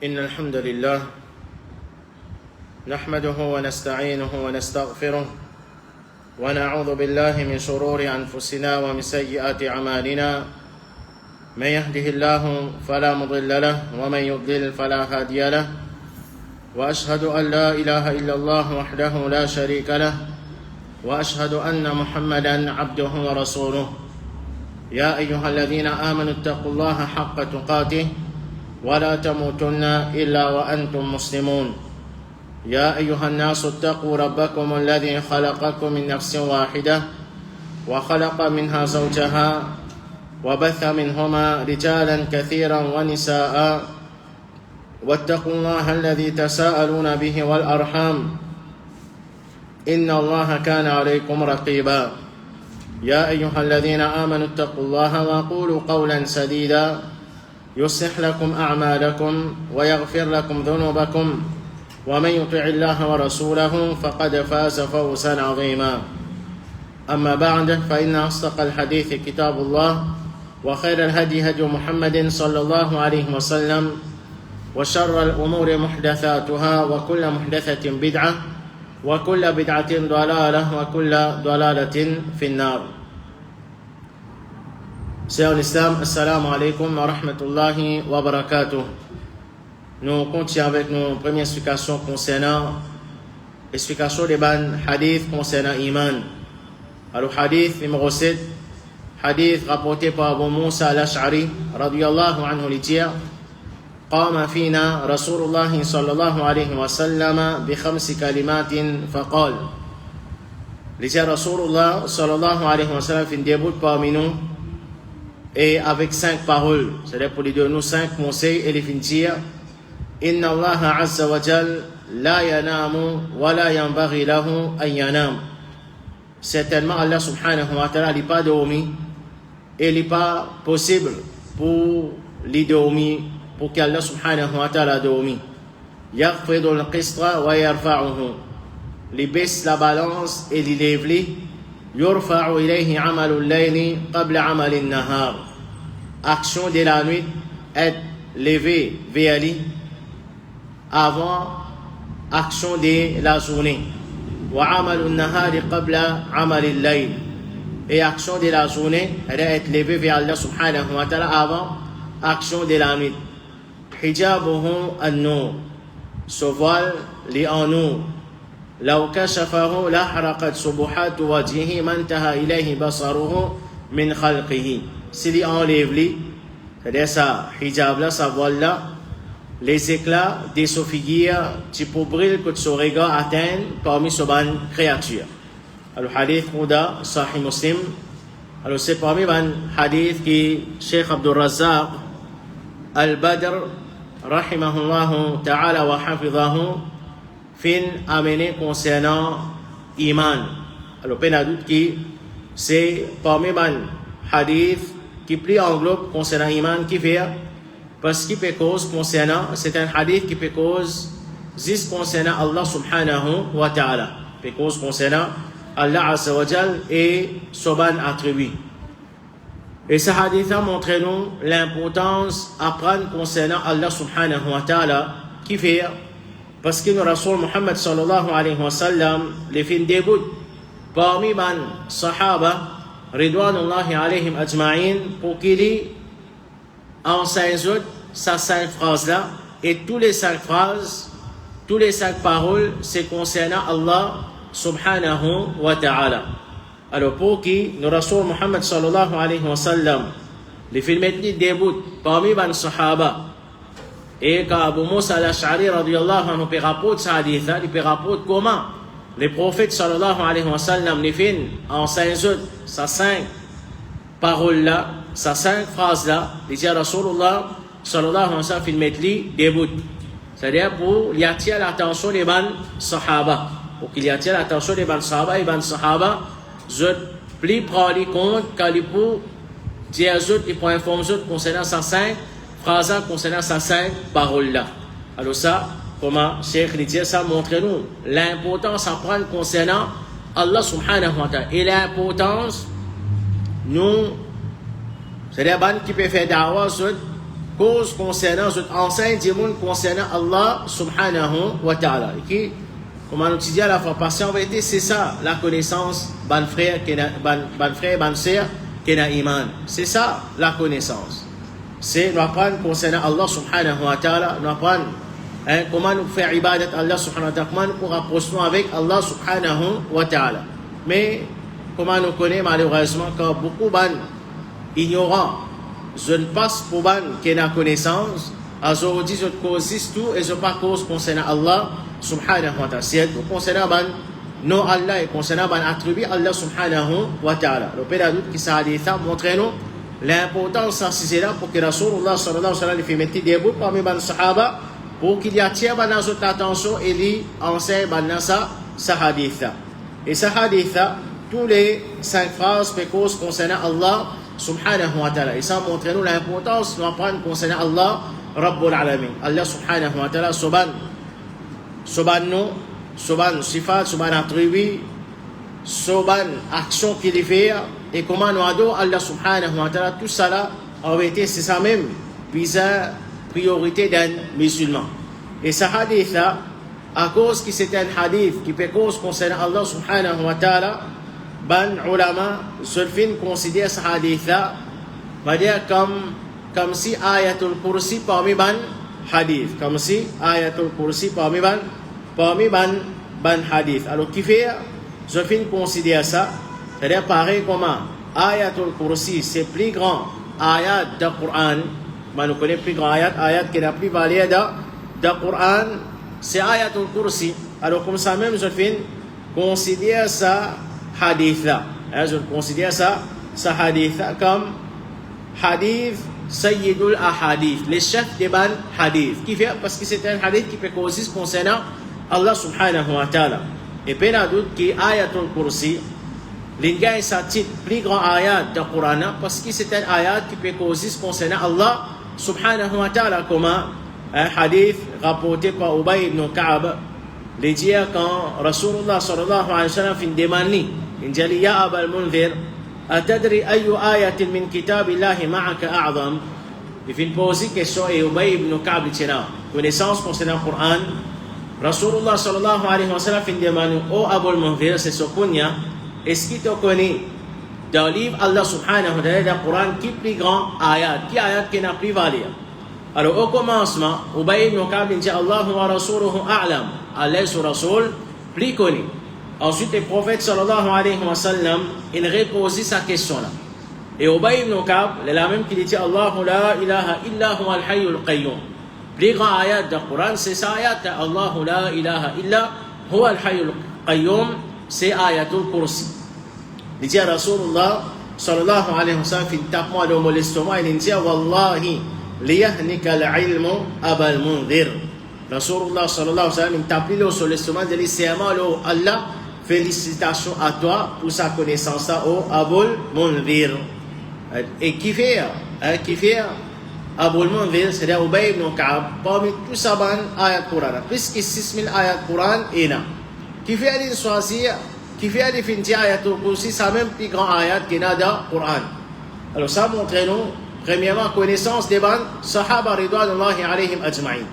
إن الحمد لله نحمده ونستعينه ونستغفره ونعوذ بالله من شرور أنفسنا ومن سيئات أعمالنا من يهده الله فلا مضل له ومن يضلل فلا هادي له وأشهد أن لا إله إلا الله وحده لا شريك له وأشهد أن محمدا عبده ورسوله يا أيها الذين آمنوا اتقوا الله حق تقاته ولا تموتن إلا وأنتم مسلمون يا أيها الناس اتقوا ربكم الذي خلقكم من نفس واحدة وخلق منها زوجها وبث منهما رجالا كثيرا ونساء واتقوا الله الذي تساءلون به والأرحام إن الله كان عليكم رقيبا يا أيها الذين آمنوا اتقوا الله وقولوا قولا سديدا يصلح لكم أعمالكم ويغفر لكم ذنوبكم ومن يطع الله ورسوله فقد فاز فوزا عظيما أما بعد فإن أصدق الحديث كتاب الله وخير الهدي هدي محمد صلى الله عليه وسلم وشر الأمور محدثاتها وكل محدثة بدعة وكل بدعة ضلالة وكل ضلالة في النار. C'est en islam, assalamu alaikum wa rahmatullahi wa barakatuh. Nous continuons avec nos premières explications concernant l'explication des ban hadith concernant Iman. Alors, hadith numéro 7, hadith rapporté par Abu Musa al-Ash'ari, radiyallahu anhu, li dire قام فينا رسول الله صلى الله عليه وسلم بخمس كلمات فقال لجا رسول الله صلى الله عليه وسلم في début parmi nous et avec 5 paroles, c'est-à-dire pour les deux nous 5 conseils et les fin dire inna Allah azza wa jal la yanamu wa la yanbaghi lahu an yanam. Certainement Allah subhanahu wa ta'ala n'est pas dormi et il n'est pas possible pour les dormir pour qu'Allah subhanahu wa ta'ala dormi. Yaghfidu al-qistra wa yarfa'uhu. Il baisse la balance et il lève les. Yurfa'u ilayhi amalu al-layli qabla amali al-nahar. Action de la nuit est levée vers lui avant action de la journée. Wa amalu al-nahari qabla amali al-layl. Et action de la journée est levée vers Allah subhanahu wa ta'ala avant action de la nuit. Hijabuhu an-nur, ce voile li en nur. لو كشفه لحرقت سبحات وجهه ما انتهى إليه بصره من خلقه. S'il enlève lui, c'est-à-dire ça, hijab là, ça voile là, les éclats de sa figure, tu peux briller que son regard atteigne parmi ces bonnes créatures. Alors, hadith Mouda, Sahih Muslim. Alors, c'est parmi les hadiths qui Cheikh Abdul Razzaq Al-Badr rahimahullah ta'ala wa hafizahu fin amené concernant Iman. Alors, peine à doute que c'est parmi les hadiths qui plus englobe concernant Iman qui fait parce qu'il peut cause concernant, c'est un hadith qui peut cause juste concernant Allah subhanahu wa ta'ala, peut cause concernant Allah azza wa jal et son attribut. Et ce hadith a montré nous l'importance à prendre concernant Allah subhanahu wa ta'ala qui fait parce que le Rasul Muhammad sallallahu alayhi wa sallam les fins début parmi les sahaba ridwanullahi alayhim ajma'in pour qu'il enseigne ces 5 phrases là et tous les 5 phrases, tous les 5 paroles c'est concernant Allah subhanahu wa ta'ala. Alors pour qui le Rasul Muhammad sallallahu alayhi wa sallam les films début parmi les sahaba et quand Abu Musa al-Ash'ari radiyallahu anhu peut rapporter ce hadith là, il peut rapporter comment les prophètes sallallahu alayhi wa sallam les films enseignent ces 5 paroles là, ces 5 phrases là, les dit Rasulullah sallallahu alayhi wa sallam filmet début, c'est-à-dire pour y attirer l'attention des sahaba, pour qu'il y attire l'attention des sahaba et les sahaba je plus prendre compte quand il peut dire il peut informer concernant ces 5 phrases concernant ces 5 paroles là. Alors ça, comment Cheikh dit ça montre nous l'importance à prendre concernant Allah subhanahu wa ta'ala et l'importance nous c'est-à-dire qui peut faire da'wah cause concernant, je enseigne du monde concernant Allah subhanahu wa ta'ala. Et qui, comme on dit à la fois passée, en vérité, c'est ça, la connaissance, ban frère, ban sœur, qui n'a iman. C'est ça, la connaissance. C'est nous apprendre concernant Allah subhanahu wa ta'ala, nous apprendre comment nous faire ibadat Allah subhanahu wa ta'ala, comment nous pour rapprocher avec Allah subhanahu wa ta'ala. Mais, comment nous connaissons malheureusement que beaucoup de ignorants, je ne passe pour ban qui n'a connaissance, aujourd'hui je cause tout et je pas cause concernant Allah subhanahu wa ta'ala. C'est concernant ban non Allah et concernant ban attribut Allah subhanahu wa ta'ala. Le pédagogue qui s'est dit ça montre-nous l'importance de ces là pour que Rasulullah sallallahu alayhi wa sallam fait mettre des bouts parmi ban sahaba pour qu'il y attire ban notre attention et lui enseigne ban sa hadith. Et sa hadith, tous les 5 phrases fait cause concernant Allah subhanahu wa ta'ala. Et ça montre nous l'importance d'apprendre concernant Allah Rabbul Alamin. Allah subhanahu wa ta'ala soban sifat, soban attribut, soban action qu'il fait et comment nous adore Allah subhanahu wa ta'ala. Tout ça là, en vérité, c'est ça même, bizarre priorité d'un musulman. Et ce hadith là, à cause que c'est un hadith qui fait cause concernant Allah subhanahu wa ta'ala, ban ulama sulfin considère ce hadith là, va dire comme si ayatul kursi parmi ban hadith, comme si ayatul kursi parmi ban hadith. Alors qui fait sulfin considère ça, c'est-à-dire pareil comment ayatul kursi c'est plus grand ayat du Coran, mais nous connaissons plus grand ayat qui n'a plus valeur du Coran, c'est ayatul kursi. Alors comme ça même sulfin considère ça hadith là. Je considère ça hadith là comme hadith Sayyidul Ahadith, les chefs des ban hadith. Qui fait parce que c'est un hadith qui peut causer concernant Allah subhanahu wa ta'ala. Et puis il y a d'autres qui ayatul kursi, l'ingay sa titre plus grand ayat du Coran parce que c'est un ayat qui peut causer concernant Allah subhanahu wa ta'ala, comme un hadith rapporté par Ubay ibn Ka'b. Les dire quand Rasulullah sallallahu alayhi wa sallam fin demandé, il dit ya Aba al-Munzir, atadri ayu ayatin min kitabillahi ma'aka a'zam. Il fin poser question et Ubay ibn Ka'b dit connaissance concernant le Coran. Rasulullah sallallahu alayhi wa sallam fin demandé, oh Abu al-Munzir, c'est ce qu'on y a, est-ce qu'il te connaît dans le livre Allah subhanahu wa ta'ala, dans le Coran, qui est plus grand ayat, qui ayat qui n'a plus valeur. Alors au commencement, Ubay ibn Ka'b dit Allahu wa rasuluhu a'lam. Allah et son Rasoul plus connu. Ensuite, le prophète sallallahu alayhi wa sallam, il répondit sa question là. Et Ubay ibn Ka'b, il a même qui dit Allahu la ilaha illa huwa al-hayyul qayyum. Plus grand ayat du Coran, c'est ça ayat Allahu la ilaha illa huwa al-hayyul qayyum, c'est ayatul kursi. Il dit à Rasulullah sallallahu alayhi wa sallam, il tape moi dans mon estomac, il dit Wallahi liyahnika al-ilmu Aba al-Munzir. Rasulullah sallallahu alayhi wa sallam, il tape lui sur l'estomac, il dit c'est Allah, félicitations à toi pour sa connaissance au Abul Munzir. Et qui fait Abul Munzir, c'est-à-dire Ubay ibn Ka'b, parmi tous ces ayats Coran, plus que 6000 ayats Coran, il y a. Qui fait aller choisir, qui fait aller finir ayatul kursi, c'est même plus grand ayat qu'il y a dans le Coran. Alors ça montre nous, premièrement, connaissance des bandes, Sahaba ridwanullahi alayhim ajma'in.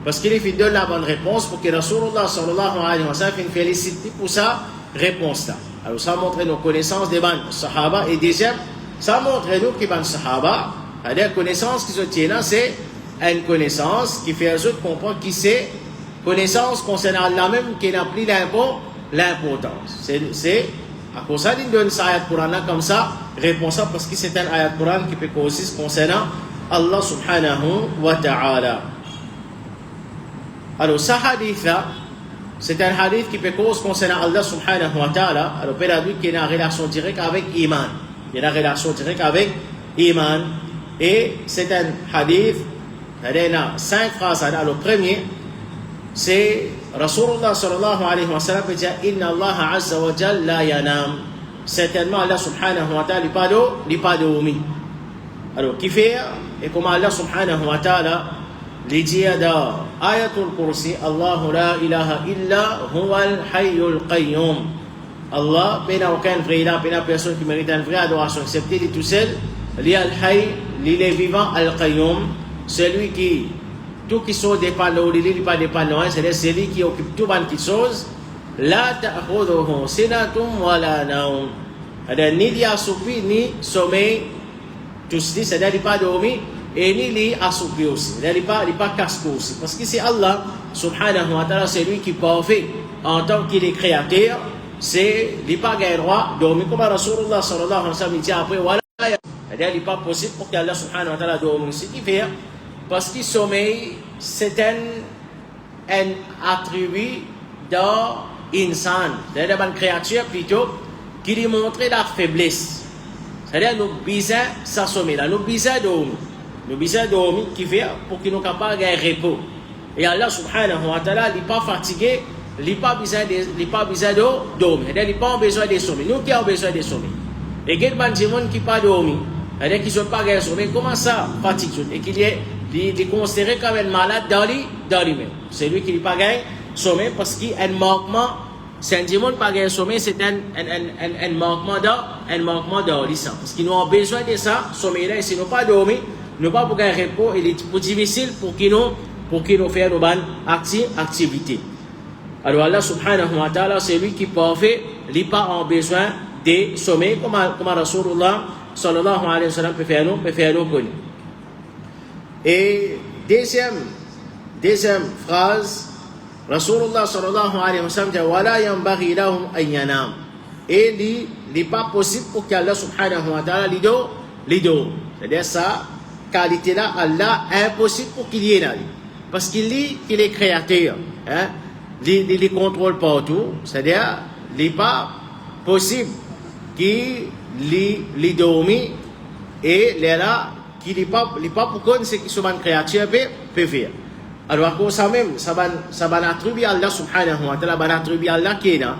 Parce qu'il est donne la bonne réponse pour que Rasulullah sallallahu alayhi wa sallam félicite pour sa réponse-là. Alors ça montre nos connaissances des bandes Sahaba. Et deuxième, ça montre nous que les Sahaba, la connaissance qui se tient là, c'est une connaissance qui fait aux autres comprendre qui c'est connaissance concernant Allah même qui n'a plus l'importance. C'est à cause ça qu'il donne ça ayat Coran là comme ça, réponse ça parce que c'est un ayat Coran qui peut causer concernant Allah subhanahu wa ta'ala. Alors, ce hadith-là, c'est un hadith qui peut cause concernant Allah subhanahu wa ta'ala. Alors, pédagogue qui a une relation directe avec Iman. Il y a une relation directe avec Iman. Et c'est un hadith, il y a 5 phrases. Alors, le premier, c'est Rasulullah sallallahu alayhi wa sallam dit Inna Allah azza wa jal la yanam. Certainement, Allah subhanahu wa ta'ala n'est pas dormi. Alors, qui fait et comment Allah subhanahu wa ta'ala li dit dans ayatul kursi Allahu la ilaha illa huwa al-hayyul qayyum. Allah, il n'y a aucun vrai, il n'y a personne qui mérite une vraie adoration, excepté lui tout seul, il est al-hayy, il est vivant, al-qayyum. celui qui, tout qui sont dépendants, il n'est pas dépendant, c'est-à-dire celui qui occupe tout bonne chose, la ta'khudhuhu sinatum wa la naum. C'est-à-dire ni il assoupi ni sommeil, tout ceci, c'est-à-dire il n'est pas dormi, et ni il assoupi aussi, c'est-à-dire il n'est pas casse aussi. Parce que c'est Allah, subhanahu wa ta'ala, c'est lui qui parfait en tant qu'il est créateur, c'est, il n'est pas gain droit, dormir comme Rasulullah sallallahu alayhi wa sallam, il dit après, voilà, c'est-à-dire il n'est pas possible pour qu'Allah subhanahu wa ta'ala dorme. Ce qui fait, parce que le sommeil, c'est un attribut dans l'insan, c'est-à-dire une créature plutôt, qui lui montre la faiblesse. C'est-à-dire nous besoin de s'assommer, nous besoin de dormir. Nous besoin de dormir qui fait pour qu'il nous capable de repos. Et Allah subhanahu wa ta'ala, il n'est pas fatigué, il n'a pas besoin de dormir. Il n'a pas besoin de sommeil. Nous qui avons besoin de sommeil. Et il y a des gens qui n'ont pas dormi, c'est-à-dire qui ne sont pas de sommeil. Comment ça fatigue? Et qu'il est considéré comme un malade dans lui-même. C'est lui qui n'a pas de sommeil parce qu'il y a un manquement. C'est un démon pas de sommeil, c'est un manquement dans l'islam. Parce qu'ils ont besoin de ça, sommeil-là, et s'ils n'ont pas dormi, ils n'ont pas pour un repos, il est difficile pour qu'ils nous fassent une bonne activité. Alors Allah subhanahu wa ta'ala, c'est lui qui parfait, il n'a pas besoin de sommeil, comme Rasulullah sallallahu alayhi wa sallam peut faire nous connaître. Et deuxième phrase, Rasulullah sallallahu alayhi wa sallam dit wala yanbaghi lahum an yanam. Et il n'est pas possible pour qu'Allah subhanahu wa ta'ala lui donne. C'est-à-dire ça, qualité-là, Allah impossible pour qu'il y ait là. Parce qu'il est créateur. Hein? Il contrôle partout. C'est-à-dire, il n'est pas possible qu'il dorme et il est là, qu'il n'est pas pour qu'on ce qui soit une créature peut faire. Alors, comme ça même, ça va attribuer à Allah subhanahu wa ta'ala, ça va attribuer à Allah qui est là.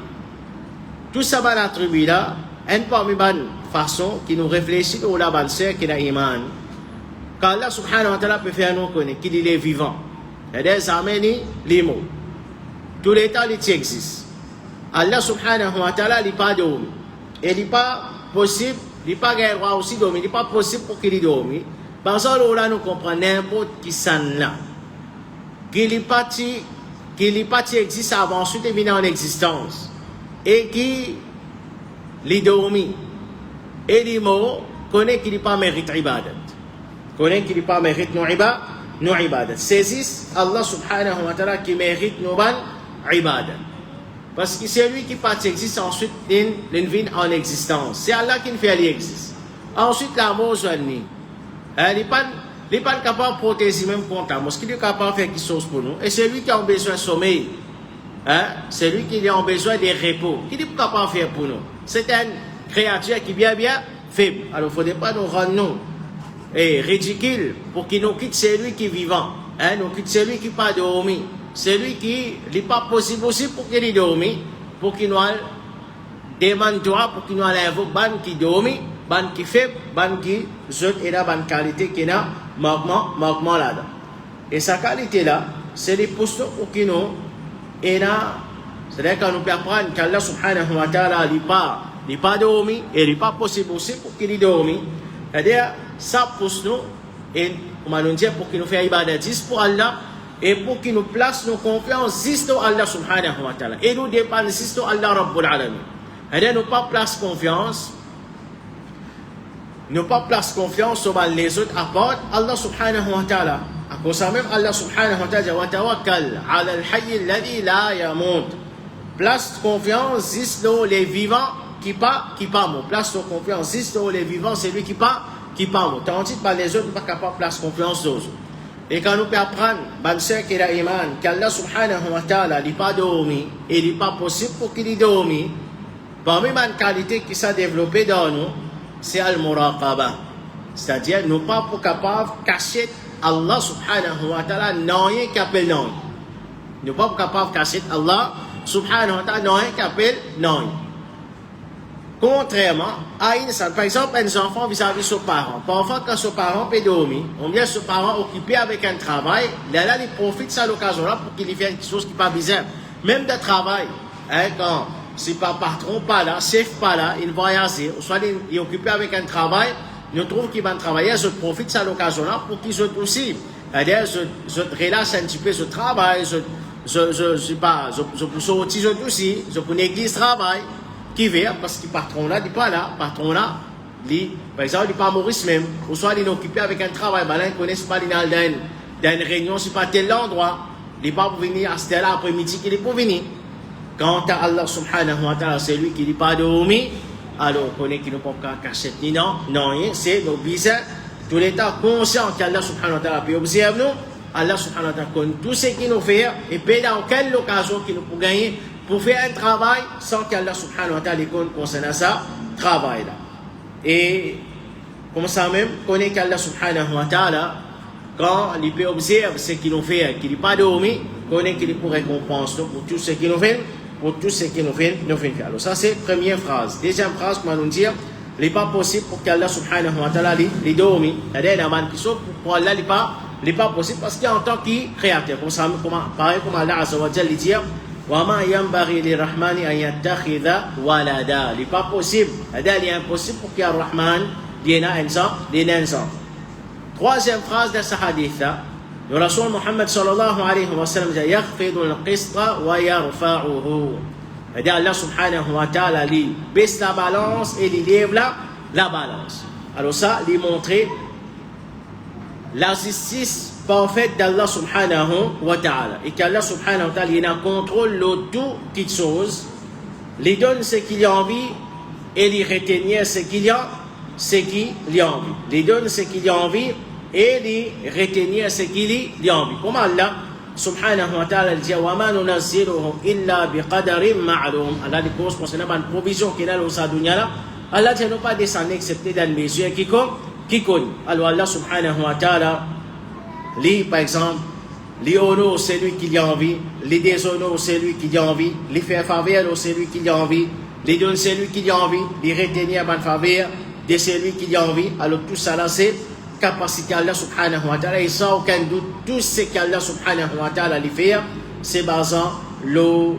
Tout ça va attribuer là, une parmi les façons qui nous réfléchit au la sœur qui est iman. Quand Allah subhanahu wa ta'ala peut faire nous connaître qu'il est vivant. C'est-à-dire, ça amène les mots. Tous les temps, il existe. Allah subhanahu wa ta'ala, il n'est pas dormi. Et il n'est pas possible, il n'est pas gain droit aussi dormir, il n'est pas possible pour qu'il dorme. Parce que là, nous comprenons n'importe qui s'en là. Qu'il n'est pas existe avant ensuite est venu en existence. Et qui les dormi. Et les mots connaît qu'il n'est pas mérite ibadat. Connaît qu'il n'est pas mérite nos ibadat. Saisissent Allah subhanahu wa ta'ala qui mérite nos ibadat. Parce que c'est lui qui pas existe ensuite il vient en existence. C'est Allah qui fait l'existe. Ensuite la mort joigne. Il n'est pas capable de protéger même contre parce qu'il est capable de faire quelque chose pour nous. Et c'est lui qui a besoin de sommeil. Hein? C'est lui qui a besoin de repos. Qu'il est capable de faire pour nous. C'est une créature qui est bien faible. Alors il ne faudrait pas nous rendre ridicules pour qu'il nous quitte celui qui est vivant. Hein? Nous quitte celui qui n'est pas dormi. Celui qui n'est pas possible aussi pour qu'il ait dormi. Pour qu'il nous demande toi, pour qu'il nous invoque ban qui dormi, ban qui faible, ban qui zut et la ban qualité qui n'a manquement là-dedans. Et sa qualité là, c'est les postes pour qu'il nous et là, c'est-à-dire qu'on nous peut apprendre qu'Allah subhanahu wa ta'ala n'est pas dormi et il n'est pas possible aussi pour qu'il ait dormi. C'est-à-dire, ça pousse nous et on va nous dire pour qu'il nous fasse ibadat pour Allah et pour qu'il nous place nos confiances juste à Allah subhanahu wa ta'ala. Et nous dépendons juste à Allah rabbul alamin. C'est-à-dire, nous pas place confiance sur les autres à part Allah subhanahu wa ta'ala. À cause de ça même, Allah subhanahu wa ta'ala wa tawakkal ala al-hayy alladhi la yamut. Place confiance juste dans les vivants qui pas mort. Place ton confiance juste dans les vivants, c'est lui qui pas mort. Tandis que les autres ne sont pas capables de placer confiance dans eux. Et quand nous pouvons apprendre, ceux qui ont iman, qu'Allah subhanahu wa ta'ala n'est pas dormi, et il n'est pas possible pour qu'il ait dormi, parmi les qualités qui sont développées dans nous, c'est al-muraqaba. C'est-à-dire, nous ne sommes pas capables de cacher Allah subhanahu wa ta'ala non qui appelle non. Nous ne sommes pas capables de cacher Allah subhanahu wa ta'ala non qui appelle non. Contrairement à par exemple, un enfant vis-à-vis de ses parents. Parfois, quand ses parents peut dormir, on vient ses parents occupés avec un travail, là, il profite de cette occasion-là pour qu'il fasse quelque chose qui n'est pas bizarre. Même de travail, hein, quand si pas patron pas là, chef pas là, il voyage, ou soit il est occupé avec un travail, nous trouvons qu'il va travailler, je profite de cette occasion-là pour qu'ils aussi c'est-à-dire, je relâche un petit peu ce travail, je sais pas, je sortis aussi, je pour l'église travail, qui vient, parce que le patron là, il n'est pas là, patron là, par exemple, il n'est pas Maurice même, ou soit il est occupé avec un travail, ben là, il ne connaît pas, il est dans une réunion, c'est pas tel endroit, il n'est pas pour venir à cette heure après-midi qu'il est pour venir. Quant à Allah subhanahu wa ta'ala, c'est lui qui n'est pas dormi, alors on connaît qu'il n'a pas caché ni non, c'est nos bisous, tout l'état conscient qu'Allah subhanahu wa ta'ala peut observer nous, Allah subhanahu wa ta'ala connaît tout ce qu'il nous fait, et peut dans quelle occasion qu'il nous peut gagner pour faire un travail sans qu'Allah subhanahu wa ta'ala connaisse concernant ça, travail là. Et comme ça même, connaît qu'Allah subhanahu wa ta'ala, quand il peut observer ce qu'il nous fait, qu'il n'est pas dormi, connaît qu'il est pour récompense pour tout ce qu'il nous fait, pour tout ce qu'il nous fait. Alors ça c'est la première phrase. Deuxième phrase, comment nous dire, il n'est pas possible pour qu'Allah subhanahu wa ta'ala les dormi. C'est-à-dire, il y a un qui pour Allah, il n'est pas possible parce qu'il est en tant que créateur. Pareil comme Allah azza wa jalla dit, وَمَا يَنْبَغِي لِلرَّحْمَنِ أَنْ يَتَّخِذَ وَلَدًا. Il n'est pas possible. C'est-à-dire, il est impossible pour qu'il y ait un Rahman, il y ait un enfant. Troisième phrase de ce hadith, le Rasul Muhammad sallallahu alayhi wa sallam dit يَخْفِضُ الْقِسْطَ وَيَرْفَعُهُ. C'est-à-dire Allah subhanahu wa ta'ala lui baisse la balance et il lève la balance. Alors ça, lui montrer la justice parfaite d'Allah subhanahu wa ta'ala. Et qu'Allah subhanahu wa ta'ala il a contrôle de toutes choses, il donne ce qu'il a envie et il retient ce qu'il a envie. Il donne ce qu'il a envie et il retient ce qu'il a envie. Comme Allah subhanahu wa ta'ala dit وَمَا نُنَزِّلُهُ إِلَّا بِقَدَرٍ مَعْلُومٍ. Allah dit concernant une provision qu'il a dans sa dunya là, Allah ne pas descendre excepté dans les mesures qui connaît. Alors Allah subhanahu wa ta'ala, lui par exemple, les honore c'est lui qui a envie, les déshonore c'est lui qui a envie, les faire faveur c'est lui qui a envie, les donne c'est lui qui a envie, les retenir bonne faveur de celui qui a envie. Alors tout ça là c'est capacité Allah subhanahu wa ta'ala et sans aucun doute tout ce qu'Allah subhanahu wa ta'ala lui fait c'est basant le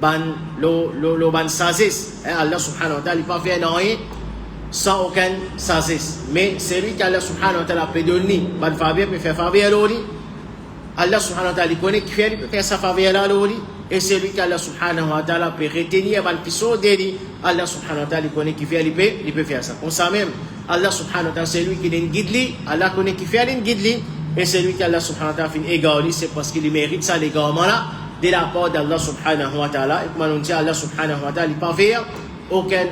ban sagesse. Allah subhanahu wa ta'ala il pas fait rien sans aucun sagesse, mais c'est lui qu'Allah subhanahu wa ta'ala peut donner bonne faveur, peut faire faveur à l'autre. Allah subhanahu wa ta'ala il connaît qui fait, il peut faire sa faveur à l'autre, et c'est lui qu'Allah subhanahu wa ta'ala peut retenir bonne piso d'elle. Allah subhanahu wa ta'ala il connaît qui fait, il peut faire ça. Comme ça même Allah subhanahu wa ta'ala c'est lui qui est guide, Allah connaît qui fait une guide, et c'est lui qu'Allah subhanahu wa ta'ala fait égaler, c'est parce qu'il mérite ça l'égarement là de la part d'Allah subhanahu wa ta'ala. Et comme on dit Allah subhanahu wa ta'ala il pas faire aucun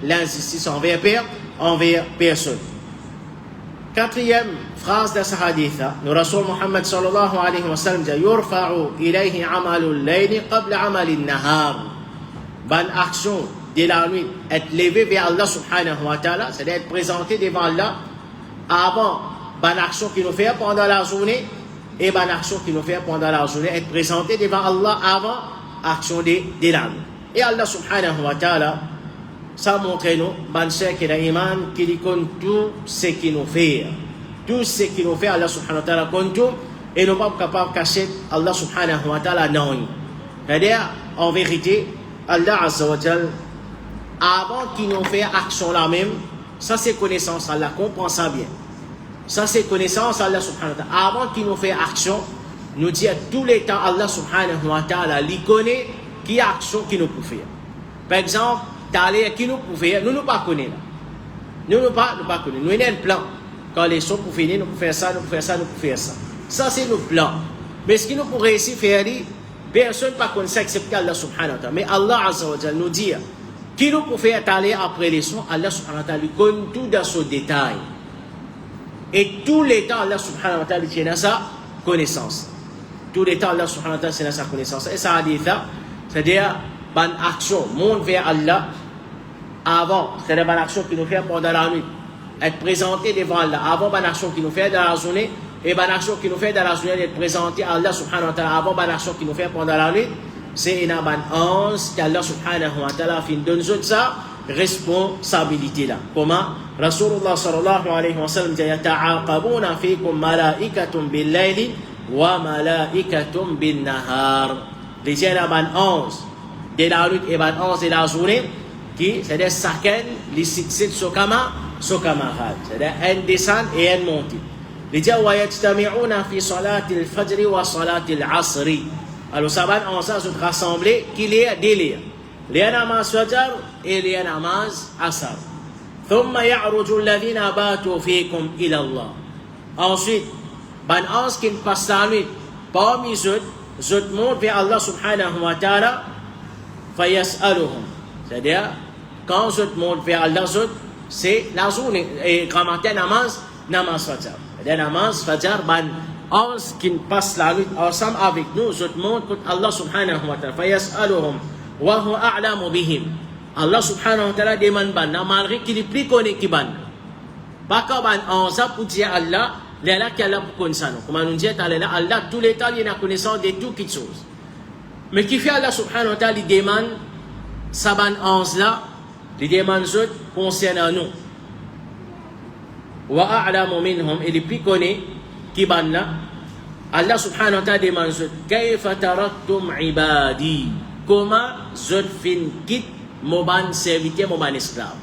l'injustice envers personne. Quatrième phrase de ce hadith, le Rasul Muhammad sallallahu alayhi wa sallam dit يرفع إليه عمل الليل قبل عمل النهار. Bonne action de la nuit, être levé vers Allah subhanahu wa ta'ala, c'est-à-dire être présenté devant Allah avant bonne action qu'il nous fait pendant la journée et bonne action qu'il nous fait pendant la journée, être présenté devant Allah avant action de la nuit. Et Allah subhanahu wa ta'ala, ça montre nous, ban cher qui est l'iman, qui connaît tout ce qu'il nous fait. Tout ce qu'il nous fait, Allah subhanahu wa ta'ala connaît tout, et nous ne sommes pas capables de cacher Allah subhanahu wa ta'ala non. C'est-à-dire, en vérité, Allah azza wa jal, avant qu'il nous fait action là même, ça c'est connaissance, Allah comprend ça bien. Ça c'est connaissance, Allah subhanahu wa ta'ala. Avant qu'il nous fait action, nous dit à tous les temps, Allah subhanahu wa ta'ala, il connaît qui action qui nous peut faire. Par exemple, d'aller qui nous peut faire, nous ne pas connaître. Nous ne pas connaître. Nous avons un plan. Quand les choses pour finir, nous pouvons faire ça, nous pouvons faire ça, nous pouvons faire ça. Ça c'est nos plans. Mais ce qui nous pourrait réussir à faire, personne ne peut connaître excepté Allah subhanahu wa ta'ala. Mais Allah azza wa jalla nous dit, qui nous peut faire aller après les sons, Allah subhanahu wa ta'ala connaît tout dans ce détail. Et tous les temps, Allah subhanahu wa ta'ala tient à sa connaissance. Tous les temps, Allah subhanahu wa ta'ala tient à sa connaissance. Et ça a dit ça. C'est-à-dire, bonne action, monte vers Allah avant, c'est-à-dire bonne action qui nous fait pendant la nuit, être présenté devant Allah, avant bonne action qui nous fait dans la journée, et bonne action qui nous fait dans la journée d'être présenté à Allah subhanahu wa ta'ala, avant bonne action qui nous fait pendant la nuit, c'est une bonne anse qu'Allah subhanahu wa ta'ala fin donne sa responsabilité là. Comment? Rasulullah sallallahu alayhi wa sallam dit yata'aqabuna fikum malaikatun bil-layli wa malaikatun bin-nahar. Les gens la bonne 11 de la nuit et bonne 11 de la journée qui c'est-à-dire chacun les succède son camarade, c'est-à-dire un descend et un monte. Il dit wa yajtami'una fi salati al-fajr wa salati al-asr. Alors ça va en ça se rassembler qu'il y a délire. Les namaz fajr et les namaz asr. ثم يعرج الذين باتوا فيكم إلى الله. Ensuite, ban ans qui passe la nuit parmi eux, montent vers Allah subhanahu wa ta'ala, fayas'aluhum. C'est-à-dire, quand eux montent vers Allah, c'est la journée, et grammaire namaz fajr. C'est-à-dire namaz fajr, ban ans qui passe la nuit ensemble avec nous, montent contre Allah subhanahu wa ta'ala, fayas'aluhum, wa huwa a'lamu bihim. Allah subhanahu wa ta'ala demande ban, malgré qu'il est plus connu qui ban. Pas quand ban ans pour dire Allah, les là qui Allah pour connaître nous. Comme nous dit Allah, tous les temps, il a connaissance de toutes les choses. Mais qui fait Allah subhanahu wa ta'ala, il demande, ça ban ans là, il demande autres concernant nous. Wa a'lamu minhum, il est plus connu qui ban là. Allah subhanahu wa ta'ala demande autres, kayfa taraktum ibadi. Comment autres fin quitte mon ban serviteur, mon ban esclave.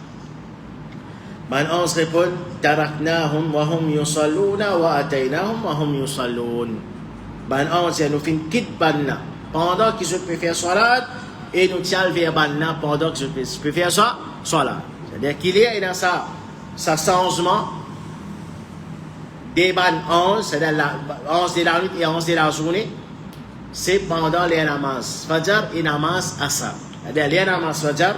Ban 11 répond, taraknahum wa hum yusalluna wa ataynahum wa hum yusallun. Ban 11 nous fin quitte ban là pendant qu'ils peuvent faire salat et nous tient vers ban là pendant qu'ils peuvent faire salat. C'est-à-dire qu'il y a dans ça changement des ban 11, c'est-à-dire la 11 de la nuit et 11 de la journée, c'est pendant les namaz fajr et namaz asr. C'est-à-dire les namaz fajr,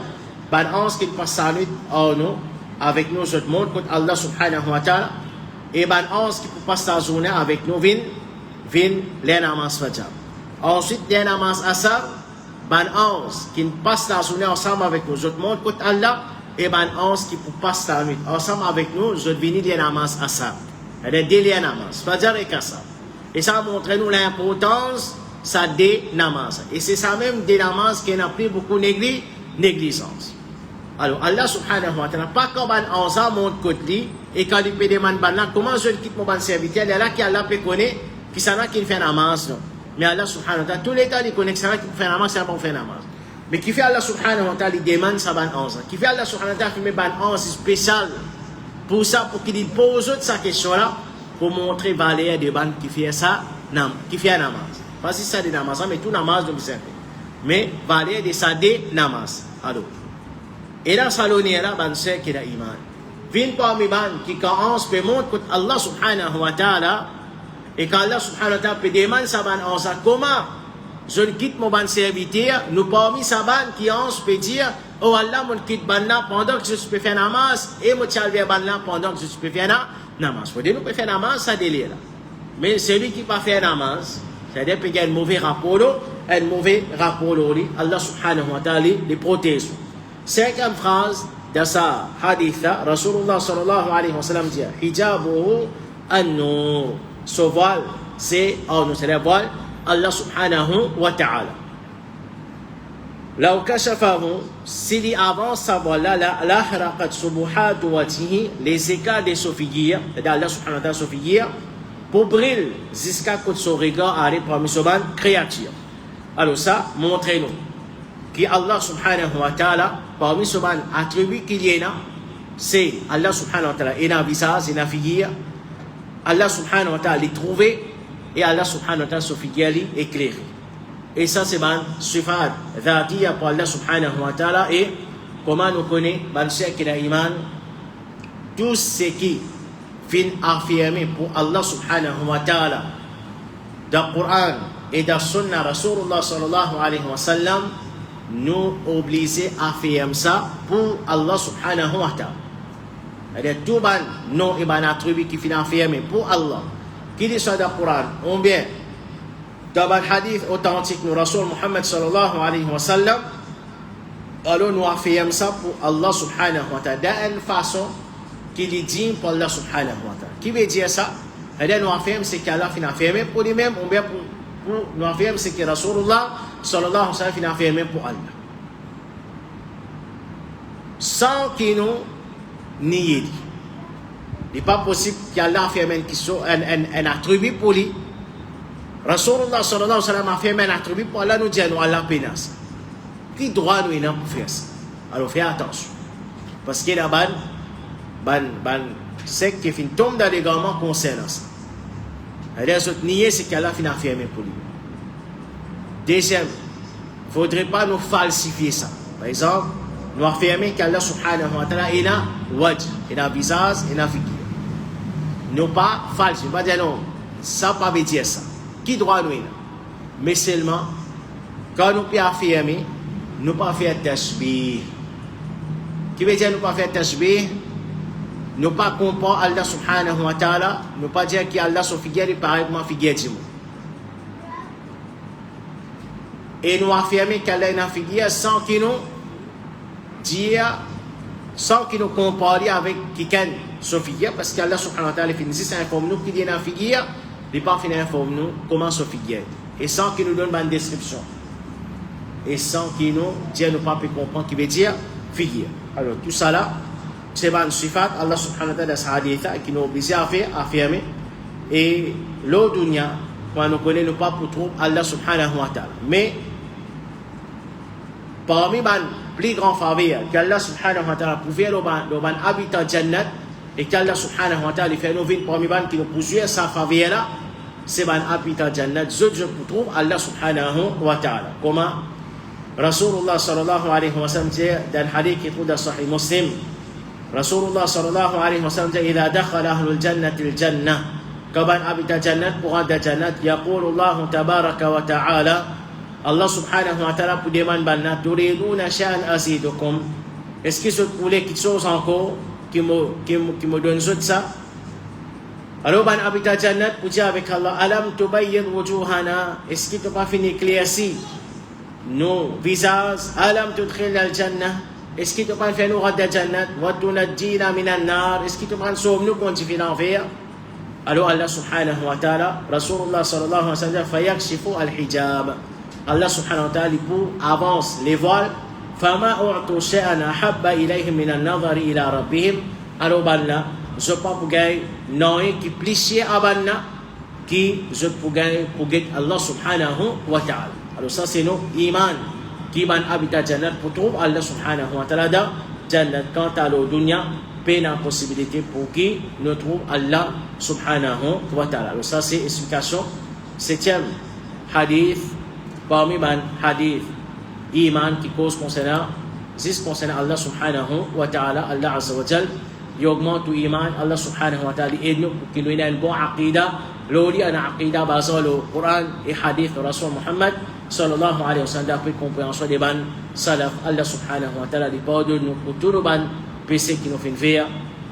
ban 11 qui passe la nuit en nous avec nous, tout le monde, contre Allah subhanahu wa ta'ala, et ban 11 qui passe la journée avec nous, vin les namaz fajr. Ensuite, les namaz asr, ban 11 qui passe la journée ensemble avec nous, tout le monde, contre Allah, et ban 11 qui passe la nuit ensemble avec nous, je viens les namaz asr. C'est-à-dire les namaz fajr et asr. Et ça montre nous l'importance, ça des namaz. Et c'est ça même des namaz qui n'a pris beaucoup négligence. Alors, Allah subhanahu wa ta'ala, pas quand ban anza monte côté lui, et quand il peut demander comment je quitte mon ban serviteur, il y a là qui Allah peut connaître, qui s'en a qui fait namaz, non. Mais Allah subhanahu wa ta'ala, tous les temps, il connaît que ça qui fait namaz, c'est pas fait namaz. Mais qui fait Allah subhanahu wa ta'ala, il demande sa ban anza. Qui fait Allah subhanahu wa ta'ala, il met ban anza spécial, pour ça, pour qu'il pose sa question-là, pour montrer valeur de ban qui fait ça, qui fait namaz. Pas si ça des namaz, mais tout namaz de vous servir. Mais valeur de ça des namaz. Alors, et là, salonier là, ban c'est qu'il a iman. Vin parmi ban qui quand on se peut montrer que Allah subhanahu wa ta'ala, et quand Allah subhanahu wa ta'ala peut demander sa ban en ça, comment je quitte mon ban serviteur, nous parmi sa ban qui on se peut dire, oh Allah, mon quitte ban là pendant que je peux faire namaz, et mon tchalver ban là pendant que je peux faire namaz. Faut dire, nous peut faire namaz, ça délire là. Mais celui qui ne peut pas faire namaz, c'est-à-dire qu'il y a un mauvais rapport, Allah subhanahu wa ta'ala les protège. Cinquième phrase de sa hadith, Rasulullah sallallahu alayhi wa sallam dit hijabuhu an-nur. Ce voile, c'est le voile Allah subhanahu wa ta'ala. Law kashafahu, s'il avance sa voile là, la haraqat subuhat wajhihi, les éclats de son figure, c'est-à-dire Allah subhanahu wa ta'ala son figure, pour briller jusqu'à côté son regard arrive parmi son ban créature. Alors ça, montrez-nous que Allah subhanahu wa ta'ala, parmi ce ban attribut qu'il y a, c'est Allah subhanahu wa ta'ala, il a un visage, il a une figure, Allah subhanahu wa ta'ala est trouvé, et Allah subhanahu wa ta'ala son figure est éclairé. Et ça c'est ban sifat dhatiya pour Allah subhanahu wa ta'ala, et comment nous connaît, ban c'est qu'il a iman, tout ce qui fin affirmé pour Allah subhanahu wa ta'ala, dans le Coran et dans la Sunna Rasulullah sallallahu alayhi wa sallam, nous obligés à faire ça pour Allah subhanahu wa ta'ala. C'est-à-dire tout ban non et ban attribut qui finit affirmé pour Allah, qui dit ça dans le Coran, ou bien dans le hadith authentique de Rasul Muhammad sallallahu alayhi wa sallam, alors nous affirmons ça pour Allah subhanahu wa ta'ala, d'une façon qui est digne pour Allah subhanahu wa ta'ala. Qui veut dire ça? C'est-à-dire nous affirmons ce qu'Allah finit affirmé pour lui-même, ou bien pour nous affirmons ce que Rasulullah sallallahu alayhi wa sallam finit affirmé pour Allah. Sans qu'il nous nie. Il n'est pas possible qu'Allah affirme un attribut pour lui. Rasulullah sallallahu alayhi wa sallam affirme un attribut pour Allah, nous dit nous Allah pénasse. Qui droit nous pour faire ça? Alors fais attention. Parce qu'il y a c'est qui tombe dans les égarements concernant ça. C'est-à-dire, ce nier, c'est qu'Allah finit affirmé pour lui. Deuxième, il ne faudrait pas nous falsifier ça. Par exemple, nous affirmer qu'Allah subhanahu wa ta'ala il a wajh, il a visage, il a figure. Nous pas falsifier, pas dire non, ça pas veut dire ça. Qui doit nous? Mais seulement, quand nous pouvons affirmer, nous pas faire tashbih. Qui veut dire nous pas faire tashbih? Nous pas comparer Allah subhanahu wa ta'ala, nous pas dire qu'Allah son figure est pareil comme figure du monde. Et nous affirmer qu'Allah est une figure sans qu'il nous dire, sans qu'il nous compare avec quelqu'un son figure, parce qu'Allah subhanahu wa ta'ala finit c'est informe nous qu'il y a une figure, il n'est pas fini informe nous comment son figure. Et sans qu'il nous donne une description. Et sans qu'il nous dise nous pas comprendre qui veut dire figure. Alors tout ça là, c'est une sifat Allah subhanahu wa ta'ala sa hadith qui nous oblige à faire affirmer. Et l'autre dunya, quand nous connaissons pas pour trouver Allah subhanahu wa ta'ala. Mais parmi les plus grands faveurs qu'Allah subhanahu wa ta'ala pouvait le habitant Jannat et qu'Allah subhanahu wa ta'ala fait nous vivre parmi les qui nous poursuivent sa faveur là, c'est un habitant Jannat. Je trouve Allah subhanahu wa ta'ala. Comment Rasulullah sallallahu alayhi wa sallam dit dans le hadith qui trouve dans Sahih Muslim, Rasulullah sallallahu alayhi wa sallam dit إذا دخل أهل الجنة الجنة كبان أبيت جنة بغاد جنة يقول الله تبارك وتعالى Allah subhanahu wa ta'ala pour demander banna turiduna sha'an azidukum. Est-ce que vous voulez quelque chose encore qui me donne ça? Alors ban habita jannat pour dire avec Allah alam tubayyid wujuhana. Est-ce que tu pas fini éclairci nos visages? Alam tudkhil al jannah. Est-ce que tu pas fait nous rad jannat wa tunajjina min an nar? Est-ce que tu pas sauve nous quand tu finis l'enfer? Alors Allah subhanahu wa ta'ala Rasulullah sallallahu alayhi wa sallam fayakshifu al hijab. Allah subhanahu wa ta'ala pour avance les voiles. Fama u'tu shay'an ahabba ilayhim min an-nazar ila rabbihim. Alors banna, je pas pour gagner non qui pliché à banna qui je pour gagner Allah subhanahu wa ta'ala. Alors ça c'est nos iman qui ban habitat jannat pour trouver Allah subhanahu wa ta'ala dans jannat. Quant à la dunya, peine en possibilité pour qui nous trouve Allah subhanahu wa ta'ala. Alors ça c'est explication 7e hadith. Parmi les hadiths iman qui cause concernant Allah subhanahu wa ta'ala, Allah azza wa jal, il augmente l'iman, Allah subhanahu wa ta'ala aide nous pour qu'il ait une bonne aqida, l'oli une aqida basée sur le Coran et hadith de Rasul Muhammad sallallahu alayhi wa sallam, d'après compréhension des ban salaf, Allah subhanahu wa ta'ala lui pardonne nous pour tous les ban péchés qui nous font faire,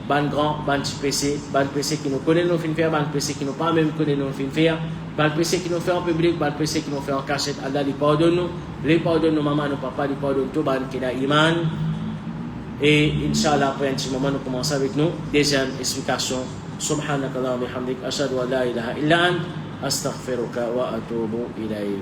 ban grand, ban petit péché, ban péché qui nous connaît nous font faire, ban péché qui nous pas même connaît nous font faire. Par le péché qui nous fait en public, par le péché qui nous fait en cachette, Allah lui pardonne nous, les pardonne nos mamans, nos papas, les pardonne tout ban qui a iman. Et Inch'Allah, après un petit moment, nous commençons avec nous. Deuxième explication. Subhanakallah wa bihamdik, ashhadu an la ilaha illa ant, astaghfiruka wa atubu ilayk.